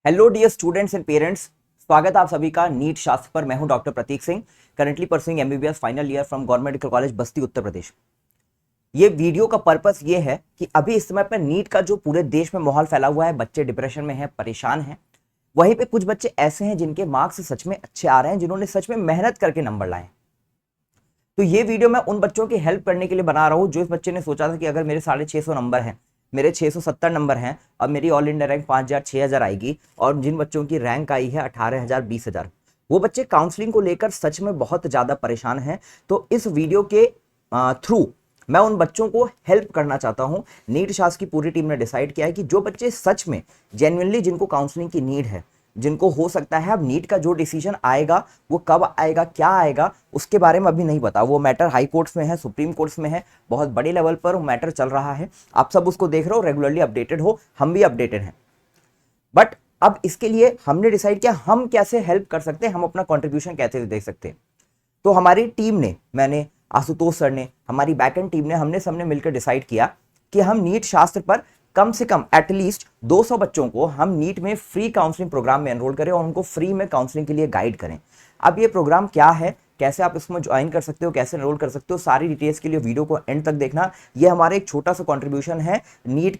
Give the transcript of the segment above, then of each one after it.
Hello dear students and parents, स्वागत है आप सभी का नीट शास्त्र पर। मैं हूं doctor Prateek Singh, currently pursuing MBBS final year from government medical college Basti, Uttar प्रदेश। ये वीडियो का पर्पस ये है कि अभी इस समय पर नीट का जो पूरे देश में माहौल फैला हुआ है, बच्चे डिप्रेशन में हैं, परेशान हैं। वहीं पे कुछ बच्चे ऐसे हैं जिनके मार्क्स सच में अच्छे आ रहे हैं, जिन्होंने सच में मेहनत करके नंबर लाए। तो ये वीडियो मैं उन बच्चों की हेल्प करने के लिए बना रहा हूं जो इस बच्चे ने सोचा था कि अगर मेरे 650 नंबर हैं, मेरे 670 नंबर हैं और मेरी ऑल इंडिया रैंक 5000 6000 आएगी, और जिन बच्चों की रैंक आई है 18000 20000, वो बच्चे काउंसलिंग को लेकर सच में बहुत ज्यादा परेशान हैं। तो इस वीडियो के थ्रू मैं उन बच्चों को हेल्प करना चाहता हूं। नीट शास्त्र की पूरी टीम ने डिसाइड किया है कि जो बच्चे सच में जेन्युइनली जिनको काउंसलिंग की नीड है, जिनको हो सकता है अब नीट का जो डिसीजन आएगा वो कब आएगा, क्या आएगा, उसके बारे में अभी नहीं पता। वो मैटर हाई कोर्ट्स में है, सुप्रीम कोर्ट्स में है, बहुत बड़े लेवल पर वो मैटर चल रहा है। आप सब उसको देख रहे हो, रेगुलरली अपडेटेड हो, हम भी अपडेटेड हैं। बट अब इसके लिए हमने डिसाइड किया हम कैसे हेल्प कर सकते हैं, हम अपना कॉन्ट्रीब्यूशन कैसे दे सकते हैं। तो हमारी टीम ने, मैंने, आशुतोष सर ने, हमारी बैकएंड टीम ने, हमने सबने मिलकर डिसाइड किया कि हम नीट शास्त्र पर कम से कम एटलीस्ट 200 बच्चों को हम नीट में फ्री काउंसलिंग प्रोग्राम में एनरोल करें और उनको फ्री में काउंसलिंग के लिए गाइड करें। अब ये प्रोग्राम क्या है, कैसे आप इसमें ज्वाइन कर सकते हो, कैसे एनरोल कर सकते हो, सारी डिटेल्स के लिए वीडियो को एंड तक देखना। ये हमारा एक छोटा सा कंट्रीब्यूशन है नीट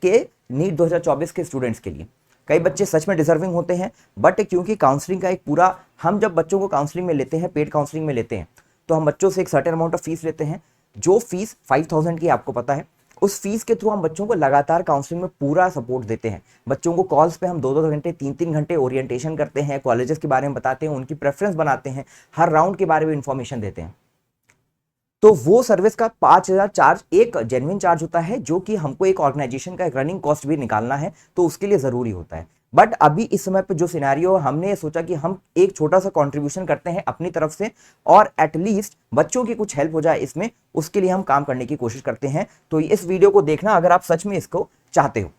2024 के स्टूडेंट्स के लिए। कई बच्चे सच में डिजर्विंग होते हैं, बट क्योंकि काउंसलिंग का एक पूरा, हम जब बच्चों को काउंसलिंग में लेते हैं, पेड काउंसलिंग में लेते हैं, तो हम बच्चों से एक सर्टेन अमाउंट ऑफ फीस लेते हैं। जो फीस 5000 की आपको पता है, उस फीस के थ्रू हम बच्चों को लगातार काउंसलिंग में पूरा सपोर्ट देते हैं। बच्चों को कॉल्स पे हम 2-2 घंटे 3-3 घंटे ओरिएंटेशन करते हैं, कॉलेजेस के बारे में बताते हैं, उनकी प्रेफरेंस बनाते हैं, हर राउंड के बारे में इंफॉर्मेशन देते हैं। तो वो सर्विस का 5000 चार्ज एक जेन्युइन चार्ज होता है, जो कि हमको एक ऑर्गेनाइजेशन का एक रनिंग कॉस्ट भी निकालना है, तो उसके लिए जरूरी होता है। बट अभी इस समय पे जो सिनेरियो, हमने ये सोचा कि हम एक छोटा सा कंट्रीब्यूशन करते हैं अपनी तरफ से, और एटलीस्ट बच्चों की कुछ हेल्प हो जाए इसमें, उसके लिए हम काम करने की कोशिश करते हैं। तो इस वीडियो को देखना अगर आप सच में इसको चाहते हो,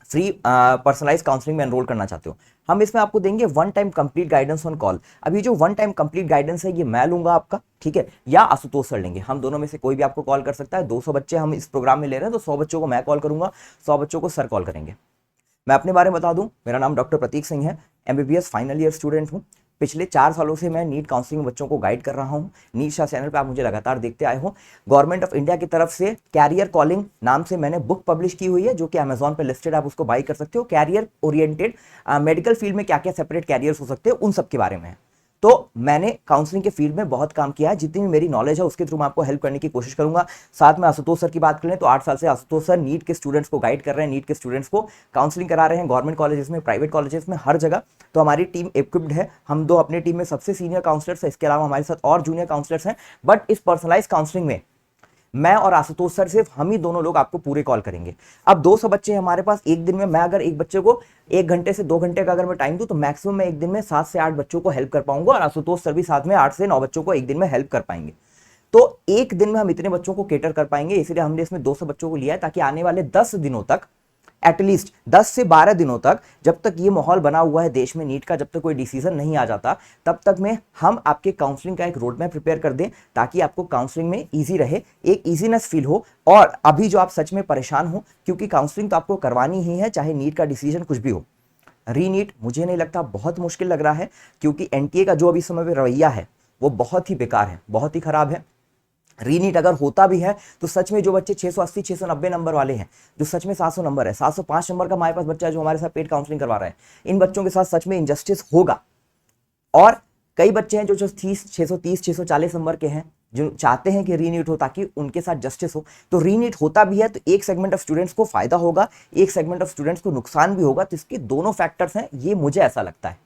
फ्री पर्सनलाइज काउंसलिंग में एनरोल करना चाहते हो। हम इसमें आपको देंगे one time complete guidance on call. अभी जो वन टाइम कंप्लीट गाइडेंस है ये मैं लूंगा आपका, ठीक है, या आशुतोष सर लेंगे, हम दोनों में से कोई भी आपको कॉल कर सकता है। 200 बच्चे हम इस प्रोग्राम में ले रहे हैं, तो 100 बच्चों को मैं कॉल करूंगा, 100 बच्चों को सर कॉल करेंगे। मैं अपने बारे में बता दूं, मेरा नाम डॉक्टर प्रतीक सिंह है, एमबीबीएस फाइनल ईयर स्टूडेंट हूं। पिछले 4 सालों से मैं नीट काउंसलिंग में बच्चों को गाइड कर रहा हूं। नीट शास्त्र चैनल पे आप मुझे लगातार देखते आए हो। गवर्नमेंट ऑफ इंडिया की तरफ से कैरियर कॉलिंग नाम से मैंने बुक पब्लिश की हुई है, जो कि अमेजॉन पे लिस्टेड, आप उसको बाई कर सकते हो। कैरियर ओरिएंटेड मेडिकल फील्ड में क्या क्या सेपरेट कैरियर्स हो सकते हैं, उन सब के बारे में है। तो मैंने काउंसलिंग के फील्ड में बहुत काम किया है, जितनी भी मेरी नॉलेज है उसके थ्रू मैं आपको हेल्प करने की कोशिश करूंगा। साथ में आशुतोष सर की बात करें तो 8 साल से आशुतोष सर नीट के स्टूडेंट्स को गाइड कर रहे हैं, नीट के स्टूडेंट्स को काउंसलिंग करा रहे हैं, गवर्नमेंट कॉलेजेस में, प्राइवेट कॉलेजेस में, हर जगह। तो हमारी टीम इक्विप्ड है, हम 2 अपनी टीम में सबसे सीनियर काउंसलर्स है, इसके अलावा हमारे साथ और जूनियर काउंसलर्स हैं। बट इस पर्सनलाइज काउंसलिंग में मैं और आशुतोष सर, सिर्फ हम ही दोनों लोग आपको पूरे कॉल करेंगे। अब 200 बच्चे हैं हमारे पास। एक दिन में मैं अगर एक बच्चे को 1 घंटे से 2 घंटे का अगर मैं टाइम दूं, तो मैक्सिमम मैं एक दिन में 7 से 8 बच्चों को हेल्प कर पाऊंगा, और आशुतोष सर भी साथ में 8 से 9 बच्चों को एक दिन में हेल्प कर पाएंगे। तो एक दिन में हम इतने बच्चों को केटर कर पाएंगे, इसलिए हमने इसमें 200 बच्चों को लिया है, ताकि आने वाले 10 दिनों तक, एटलीस्ट 10 से 12 दिनों तक, जब तक ये माहौल बना हुआ है देश में नीट का, जब तक कोई डिसीजन नहीं आ जाता, तब तक में हम आपके काउंसलिंग का एक रोड मैप प्रिपेयर कर दें, ताकि आपको काउंसलिंग में इजी रहे, एक इजीनेस फील हो। और अभी जो आप सच में परेशान हो, क्योंकि काउंसलिंग तो आपको करवानी ही है, चाहे नीट का डिसीजन कुछ भी हो। रीनीट मुझे नहीं लगता, बहुत मुश्किल लग रहा है, क्योंकि एनटीए का जो अभी समय में रवैया है वो बहुत ही बेकार है, बहुत ही खराब है। रीनीट अगर होता भी है तो सच में जो बच्चे 680 690 नंबर वाले हैं, जो सच में 700 नंबर है, 705 नंबर का हमारे पास बच्चा है जो हमारे साथ पेड काउंसलिंग करवा रहा है, इन बच्चों के साथ सच में इंजस्टिस होगा। और कई बच्चे हैं जो 630 640 नंबर के हैं, जो चाहते हैं कि रीनीट हो ताकि उनके साथ जस्टिस हो। तो रीनीट होता भी है तो एक सेगमेंट ऑफ स्टूडेंट्स को फायदा होगा, एक सेगमेंट ऑफ स्टूडेंट्स को नुकसान भी होगा। तो इसके दोनों फैक्टर्स हैं, ये मुझे ऐसा लगता है,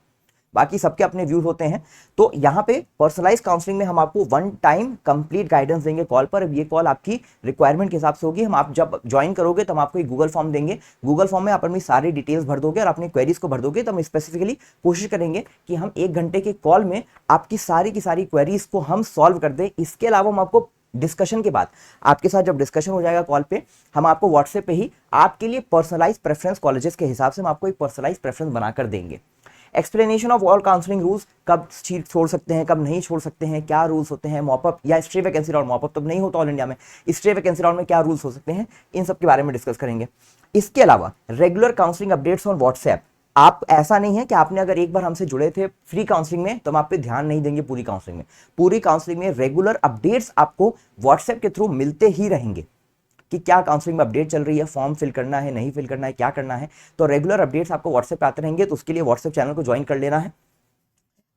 बाकी सबके अपने व्यूज होते हैं। तो यहाँ पे पर्सनलाइज काउंसलिंग में हम आपको वन टाइम कंप्लीट गाइडेंस देंगे कॉल पर। अब ये कॉल आपकी रिक्वायरमेंट के हिसाब से होगी। हम आप जब ज्वाइन करोगे तो हम आपको एक गूगल फॉर्म देंगे, गूगल फॉर्म में आप अपनी सारी डिटेल्स भर दोगे और अपनी क्वेरीज को भर दोगे। तो हम स्पेसिफिकली कोशिश करेंगे कि हम 1 घंटे के कॉल में आपकी सारी की सारी क्वेरीज को हम सॉल्व कर दें। इसके अलावा हम आपको डिस्कशन के बाद, आपके साथ जब डिस्कशन हो जाएगा कॉल पे, हम आपको व्हाट्सएप पे ही आपके लिए पर्सनलाइज प्रेफरेंस, कॉलेजेस के हिसाब से हम आपको एक पर्सनलाइज प्रेफरेंस बनाकर देंगे। Explanation of all counselling rules, कब सीट छोड़ सकते हैं, कब नहीं छोड़ सकते हैं, क्या रूल्स होते हैं, मॉपअप या स्ट्रे वैकेंसी राउंड, मॉपअप तो नहीं होता ऑल इंडिया में, स्ट्रे वैकेंसी राउंड में क्या रूल्स हो सकते हैं, इन सब के बारे में डिस्कस करेंगे। इसके अलावा regular counselling updates on WhatsApp आप ऐसा नहीं है कि आपने अगर एक बार हमसे जुड़े थे फ्री काउंसलिंग में तो हम आप पे ध्यान नहीं देंगे पूरी काउंसलिंग में। पूरी काउंसलिंग में रेगुलर अपडेट्स आपको व्हाट्सएप के थ्रू मिलते ही रहेंगे कि क्या काउंसलिंग में अपडेट चल रही है, फॉर्म फिल करना है, नहीं फिल करना है, क्या करना है। तो रेगुलर अपडेट्स आपको व्हाट्सएप पे आते रहेंगे, तो उसके लिए व्हाट्सएप चैनल को ज्वाइन कर लेना है।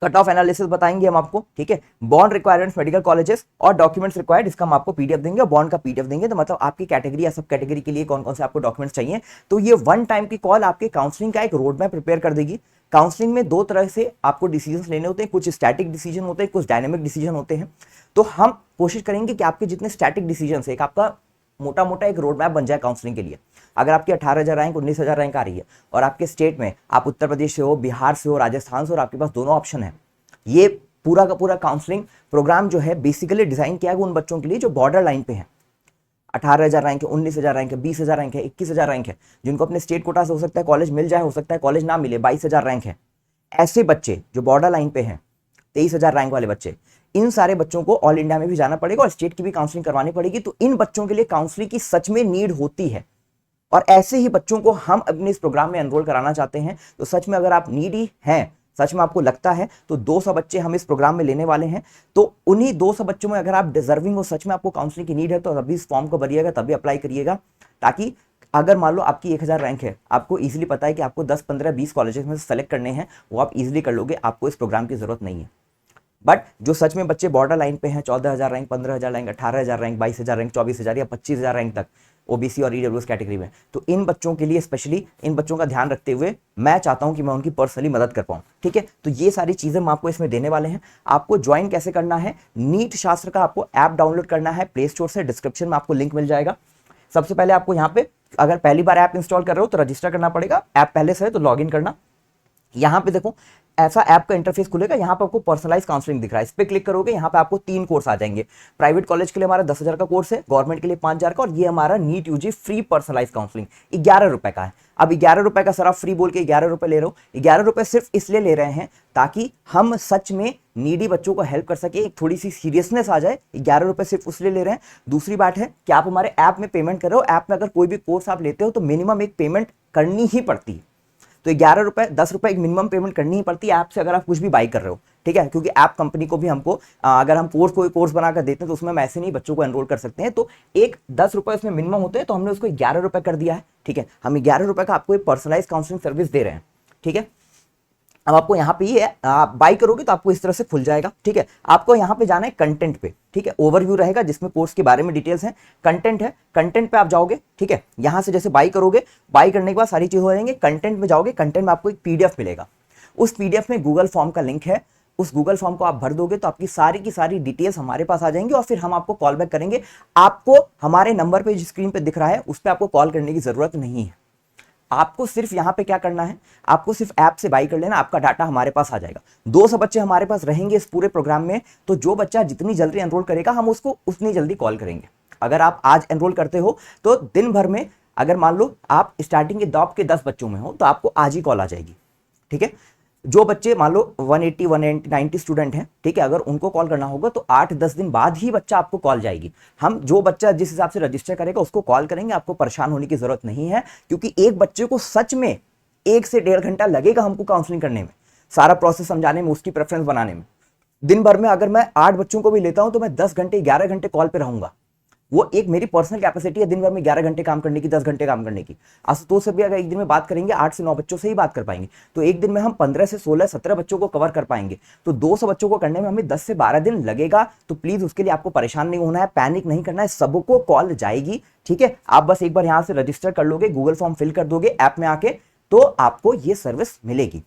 कट ऑफ एनालिसिस बताएंगे हम आपको, ठीक है। बॉन्ड रिक्वायरमेंट्स मेडिकल कॉलेजेस और डॉक्यूमेंट्स रिक्वायर्ड, इसका हम आपको पीडीएफ देंगे और बॉन्ड का पीडीएफ देंगे। तो मतलब आपकी कैटेगरी या सब कैटेगरी के लिए कौन कौन से आपको डॉक्यूमेंट्स चाहिए। तो ये वन टाइम की कॉल आपके काउंसलिंग का एक रोड मैप प्रिपेयर कर देगी। काउंसलिंग में दो तरह से आपको डिसीजन लेने होते हैं, कुछ स्टैटिक डिसीजन होते हैं, कुछ डायनेमिक डिसीजन होते हैं। तो हम कोशिश करेंगे कि आपके जितने स्टैटिक डिसीजन है, एक आपका मोटा मोटा एक रोड मैप बन जाए काउंसलिंग के लिए। अगर आपकी 18,000 रैंक 19,000 रैंक आ रही है और आपके स्टेट में आप उत्तर प्रदेश से हो, बिहार से हो, राजस्थान से, और आपके पास दोनों ऑप्शन है, ये पूरा का पूरा काउंसलिंग प्रोग्राम जो है बेसिकली डिजाइन किया गया उन बच्चों के लिए जो बॉर्डर लाइन पे हैं। 18,000 रैंक है, 19,000 रैंक है, 20,000 रैंक है, 21,000 रैंक है, जिनको अपने स्टेट कोटा से हो सकता है कॉलेज मिल जाए, हो सकता है कॉलेज ना मिले, 22,000 रैंक है। ऐसे बच्चे जो बॉर्डर लाइन पे हैं, 23,000 रैंक वाले बच्चे, इन सारे बच्चों को ऑल इंडिया में भी जाना पड़ेगा और स्टेट की भी काउंसलिंग करवानी पड़ेगी। तो इन बच्चों के लिए काउंसलिंग की सच में नीड होती है और ऐसे ही बच्चों को हम अपने इस प्रोग्राम में एनरोल कराना चाहते हैं। तो सच में अगर आप नीडी हैं, सच में आपको लगता है, तो 200 बच्चे हम इस प्रोग्राम में लेने वाले हैं। तो उन्हीं 200 बच्चों में अगर आप डिजर्विंग हो, सच में आपको काउंसलिंग की नीड है, तो अभी इस फॉर्म को भरिएगा, तभी अप्लाई करिएगा। ताकि अगर मान लो आपकी 1,000 रैंक है, आपको इजीली पता है कि आपको 10, 15, 20 कॉलेजेस में से सेलेक्ट करने हैं, वो आप इजीली कर लोगे, आपको इस प्रोग्राम की जरूरत नहीं है। बट जो सच में बच्चे बॉर्डर लाइन पे हैं, 14,000 रैंक, 15,000 रैंक, 18,000 रैंक, 22,000 रैंक, 24,000 या 25,000 रैंक तक ओबीसी और ईडब्ल्यूएस कैटेगरी में, तो इन बच्चों के लिए स्पेशली इन बच्चों का ध्यान रखते हुए मैं चाहता हूं कि मैं उनकी पर्सनली मदद कर पाऊं, ठीक है। तो ये सारी चीजें हम आपको इसमें देने वाले हैं। आपको ज्वाइन कैसे करना है, नीट शास्त्र का आपको ऐप डाउनलोड करना है प्ले स्टोर से, डिस्क्रिप्शन में आपको लिंक मिल जाएगा। सबसे पहले आपको यहाँ पे अगर पहली बार ऐप इंस्टॉल कर रहे हो तो रजिस्टर करना पड़ेगा, ऐप पहले से है तो लॉग इन करना। यहाँ पे देखो ऐसा ऐप का इंटरफेस खुलेगा, यहाँ पे आपको पर्सनलाइज काउंसलिंग दिख रहा है, इस पे क्लिक करोगे, यहाँ पे आपको 3 कोर्स आ जाएंगे। प्राइवेट कॉलेज के लिए हमारा 10,000 का कोर्स है, गवर्नमेंट के लिए 5,000 का, और ये हमारा NEET UG free personalise counselling 11 रुपए का है। अब 11 रुपए का सर आप फ्री बोल के 11 रुपए ले रहे हो, 11 रुपए सिर्फ इसलिए ले रहे हैं ताकि हम सच में नीडी बच्चों को हेल्प कर सके, एक थोड़ी सी सीरियसनेस आ जाए। 11 रुपए सिर्फ उसलिए ले रहे हैं। दूसरी बात है कि आप हमारे ऐप में पेमेंट कर रहे हो, ऐप में अगर कोई भी कोर्स आप लेते हो तो मिनिमम एक पेमेंट करनी ही पड़ती है। तो 11 रुपए 10 रुपए एक मिनिमम पेमेंट करनी ही पड़ती है ऐप से, अगर आप कुछ भी बाई कर रहे हो, ठीक है। क्योंकि ऐप कंपनी को भी हमको अगर हम कोई कोर्स बनाकर देते हैं तो उसमें हम ऐसे नहीं बच्चों को एनरोल कर सकते हैं। तो एक 10 रुपए उसमें मिनिमम होते हैं, तो हमने उसको 11 रुपए कर दिया है, ठीक है। हम 11 रुपए का आपको एक पर्सनलाइज काउंसलिंग सर्विस दे रहे हैं, ठीक है। अब आपको यहाँ पे ये आप बाई करोगे तो आपको इस तरह से खुल जाएगा, ठीक है। आपको यहाँ पे जाना है कंटेंट पे, ठीक है। ओवरव्यू रहेगा जिसमें कोर्स के बारे में डिटेल्स हैं। कंटेंट है, कंटेंट पे आप जाओगे, ठीक है। यहाँ से जैसे बाई करोगे, बाई करने के बाद सारी चीज हो जाएंगे। कंटेंट में जाओगे, कंटेंट में आपको एक पीडीएफ मिलेगा, उस पीडीएफ में गूगल फॉर्म का लिंक है, उस गूगल फॉर्म को आप भर दोगे तो आपकी सारी की सारी डिटेल्स हमारे पास आ जाएंगी और फिर हम आपको कॉल बैक करेंगे। आपको हमारे नंबर पे जो स्क्रीन पे दिख रहा है उस पर आपको कॉल करने की जरूरत नहीं है। आपको सिर्फ यहाँ पे क्या करना है, आपको सिर्फ ऐप से बाई कर लेना, आपका डाटा हमारे पास आ जाएगा। 200 बच्चे हमारे पास रहेंगे इस पूरे प्रोग्राम में, तो जो बच्चा जितनी जल्दी एनरोल करेगा हम उसको उतनी जल्दी कॉल करेंगे। अगर आप आज एनरोल करते हो तो दिन भर में, अगर मान लो आप स्टार्टिंग के टॉप के 10 बच्चों में हो तो आपको आज ही कॉल आ जाएगी, ठीक है। जो बच्चे मान लो 180 190 स्टूडेंट हैं, ठीक है, अगर उनको कॉल करना होगा तो 8-10 दिन बाद ही बच्चा आपको कॉल जाएगी। हम जो बच्चा जिस हिसाब से रजिस्टर करेगा उसको कॉल करेंगे, आपको परेशान होने की जरूरत नहीं है। क्योंकि एक बच्चे को सच में 1 से 1.5 घंटा लगेगा हमको काउंसलिंग करने में, सारा प्रोसेस समझाने में, उसकी प्रेफरेंस बनाने में। दिन भर में अगर मैं 8 बच्चों को भी लेता हूं तो मैं 10 घंटे 11 घंटे कॉल पे रहूंगा। वो एक मेरी पर्सनल कैपेसिटी है दिन भर में 11 घंटे काम करने की, 10 घंटे काम करने की। आशुतोष से भी अगर एक दिन में बात करेंगे 8 से 9 बच्चों से ही बात कर पाएंगे, तो एक दिन में हम 15 से 16 17 बच्चों को कवर कर पाएंगे। तो 200 बच्चों को करने में हमें 10 से 12 दिन लगेगा। तो प्लीज उसके लिए आपको परेशान नहीं होना है, पैनिक नहीं करना है, सबको कॉल जाएगी, ठीक है। आप बस एक बार यहाँ से रजिस्टर कर लोगे, गूगल फॉर्म फिल कर दोगे ऐप में आके, तो आपको ये सर्विस मिलेगी,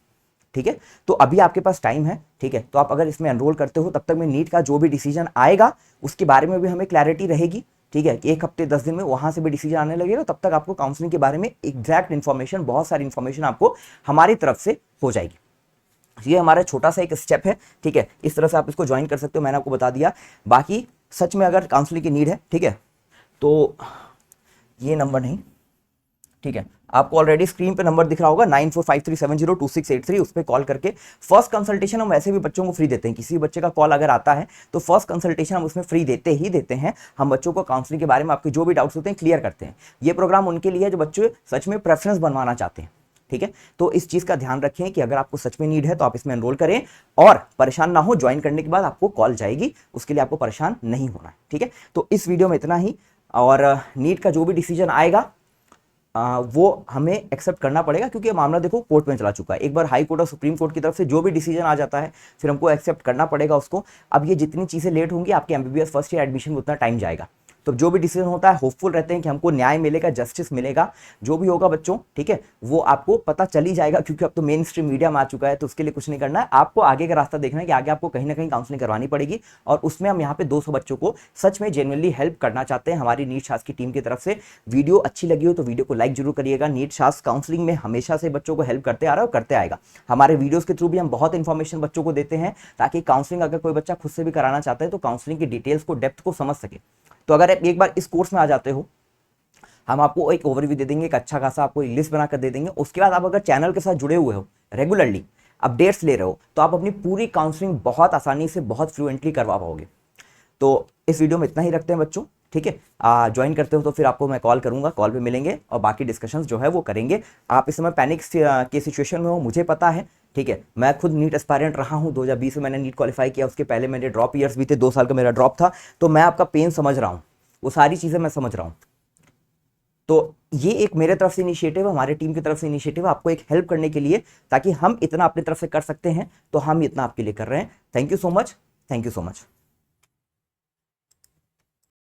ठीक है। तो अभी आपके पास टाइम है, ठीक है। तो आप अगर इसमें एनरोल करते हो तब तक में नीट का जो भी डिसीजन आएगा उसके बारे में भी हमें क्लैरिटी रहेगी, ठीक है। कि 1 हफ्ते 10 दिन में वहां से भी डिसीजन आने लगेगा, तब तक आपको काउंसलिंग के बारे में एग्जैक्ट इन्फॉर्मेशन, बहुत सारी इन्फॉर्मेशन आपको हमारी तरफ से हो जाएगी। ये हमारा छोटा सा एक स्टेप है, ठीक है। इस तरह से आप इसको ज्वाइन कर सकते हो, मैंने आपको बता दिया। बाकी सच में अगर काउंसलिंग की नीड है, ठीक है, तो ये नंबर नहीं, ठीक है, आपको ऑलरेडी स्क्रीन पे नंबर दिख रहा होगा 9453702683, उस पर कॉल करके फर्स्ट कंसल्टेशन हम वैसे भी बच्चों को फ्री देते हैं। किसी बच्चे का कॉल अगर आता है तो फर्स्ट कंसल्टेशन हम उसमें फ्री देते ही देते हैं। हम बच्चों को काउंसलिंग के बारे में आपके जो भी डाउट्स होते हैं क्लियर करते हैं। ये प्रोग्राम उनके लिए है जो बच्चे सच में प्रेफरेंस बनवाना चाहते हैं, ठीक है। तो इस चीज का ध्यान रखें कि अगर आपको सच में नीड है तो आप इसमें एनरोल करें, और परेशान ना हो, ज्वाइन करने के बाद आपको कॉल जाएगी, उसके लिए आपको परेशान नहीं होना है, ठीक है। तो इस वीडियो में इतना ही, और नीट का जो भी डिसीजन आएगा वो हमें एक्सेप्ट करना पड़ेगा, क्योंकि ये मामला देखो कोर्ट में चला चुका है। एक बार हाई कोर्ट और सुप्रीम कोर्ट की तरफ से जो भी डिसीजन आ जाता है फिर हमको एक्सेप्ट करना पड़ेगा उसको। अब ये जितनी चीज़ें लेट होंगी आपके एमबीबीएस फर्स्ट ईयर एडमिशन में उतना टाइम जाएगा, तो जो भी डिसीजन होता है होपफुल रहते हैं कि हमको न्याय मिलेगा, जस्टिस मिलेगा। जो भी होगा बच्चों, ठीक है, वो आपको पता चल ही जाएगा, क्योंकि अब तो मेन स्ट्रीम मीडिया में आ चुका है। तो उसके लिए कुछ नहीं करना है, आपको आगे का रास्ता देखना है कि आगे आपको कहीं ना कहीं काउंसलिंग करवानी पड़ेगी, और उसमें हम यहाँ पे 200 बच्चों को सच में जेन्युइनली हेल्प करना चाहते हैं हमारी नीट शास्त्र की टीम की तरफ से। वीडियो अच्छी लगी हो तो वीडियो को लाइक जरूर करिएगा। नीट शास्त्र काउंसलिंग में हमेशा से बच्चों को हेल्प करते आ रहा है और करते आएगा। हमारे वीडियोस के थ्रू भी हम बहुत इंफॉर्मेशन बच्चों को देते हैं, ताकि काउंसलिंग अगर कोई बच्चा खुद से भी कराना चाहता है तो काउंसलिंग की डिटेल्स को, डेप्थ को समझ सके। तो अगर आप एक बार इस कोर्स में आ जाते हो, हम आपको एक ओवरव्यू दे देंगे, एक अच्छा खासा आपको लिस्ट बनाकर दे देंगे। उसके बाद आप अगर चैनल के साथ जुड़े हुए हो, रेगुलरली अपडेट्स ले रहे हो, तो आप अपनी पूरी काउंसलिंग बहुत आसानी से, बहुत फ्लुएंटली करवा पाओगे। तो इस वीडियो में इतना ही रखते हैं बच्चों, ठीक है। ज्वाइन करते हो तो फिर आपको मैं कॉल करूंगा, कॉल पे मिलेंगे और बाकी डिस्कशंस जो है वो करेंगे। आप इस समय पैनिक के सिचुएशन में हो, मुझे पता है, ठीक है। मैं खुद नीट एस्पायरेंट रहा हूं, 2020 में मैंने नीट क्वालिफाई किया, उसके पहले मेरे ड्रॉप ईयर्स भी थे, 2 साल का मेरा ड्रॉप था। तो मैं आपका पेन समझ रहा हूं, वो सारी चीजें मैं समझ रहा हूं। तो ये एक मेरे तरफ से इनिशिएटिव, हमारे टीम की तरफ से इनिशिएटिव, आपको एक हेल्प करने के लिए, ताकि हम इतना अपनी तरफ से कर सकते हैं, तो हम इतना आपके लिए कर रहे हैं। Thank you so much, thank you so much.